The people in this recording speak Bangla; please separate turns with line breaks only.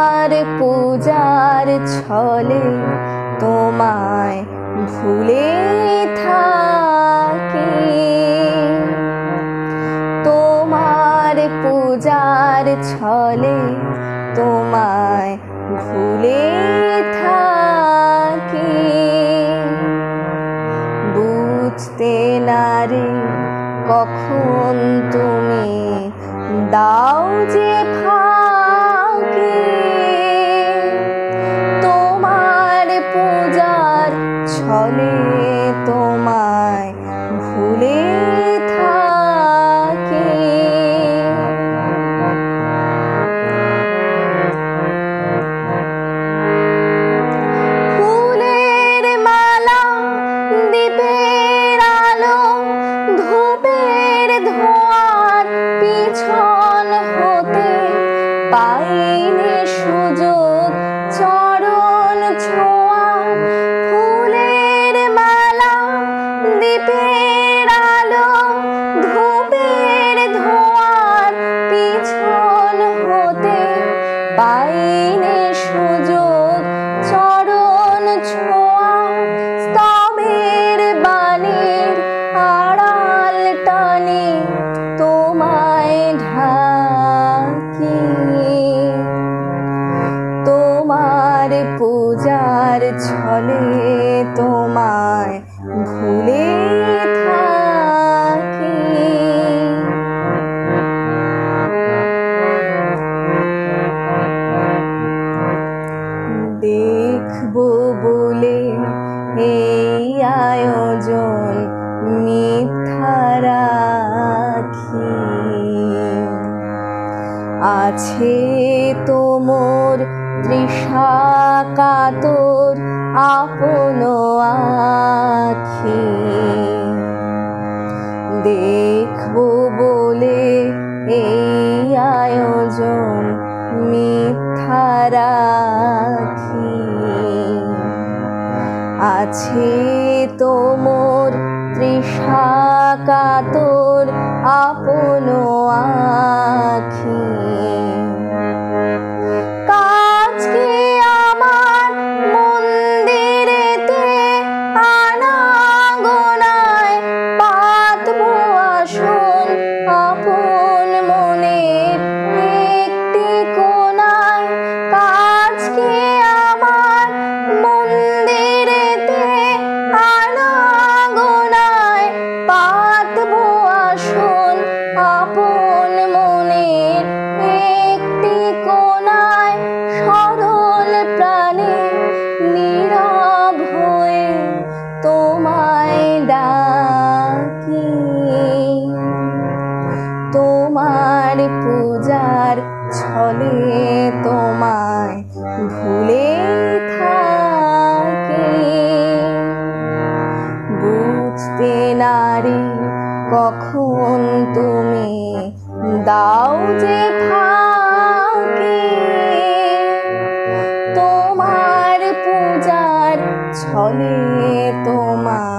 তোমার পূজার ছলে তোমায় ভুলে থাকি, তোমার পূজার ছলে তোমায় ভুলে থাকি। বুঝতে নারে কখন তুমি দাও যে ফাঁকি, তোমার পূজার ছলে তোমায় ভুলে থাকি। ফুলের মালা, দীপের আলো, ধূপের ধোঁয়ার পিছন হতে পাইনি সুযোগ চরণ ছোঁয়া। ফুলের মালা, দীপের আলো, ধূপের ধোঁয়ার পিছন হতে পাইনি সুযোগ চরণ ছোঁয়া। স্তবের বাণীর আড়াল টানে তোমায় ঢাকি, তোমার পূজার ছলে তোমায় ভুলে থাকি। দেখবো বলে এই আয়োজন মিথ্যা রাখি, আছে তোমর তৃষা কাতর আপন আখি। দেখবো বলে এই আয়োজন মিথ্যা রাখি, আছে তোমর তৃষা কাতর আপন আখি। কাজ কি আমার মন্দিরেতে আনাগোনায় পাতবো আসন আপন মনের একটি কোণায়। কাজ কি আমার মন্দিরেতে আনাগোনায় পাতবো আসন আপন মনের একটি কোণায়। সরল প্রাণে নীরব হয়ে তোমায় ডাকি, তোমার পূজার ছলে তোমায় ভুলে থাকি। বুঝতে নারে কখন তুমি দাও যে ফাঁকি, তোমার পূজার ছলে তোমায়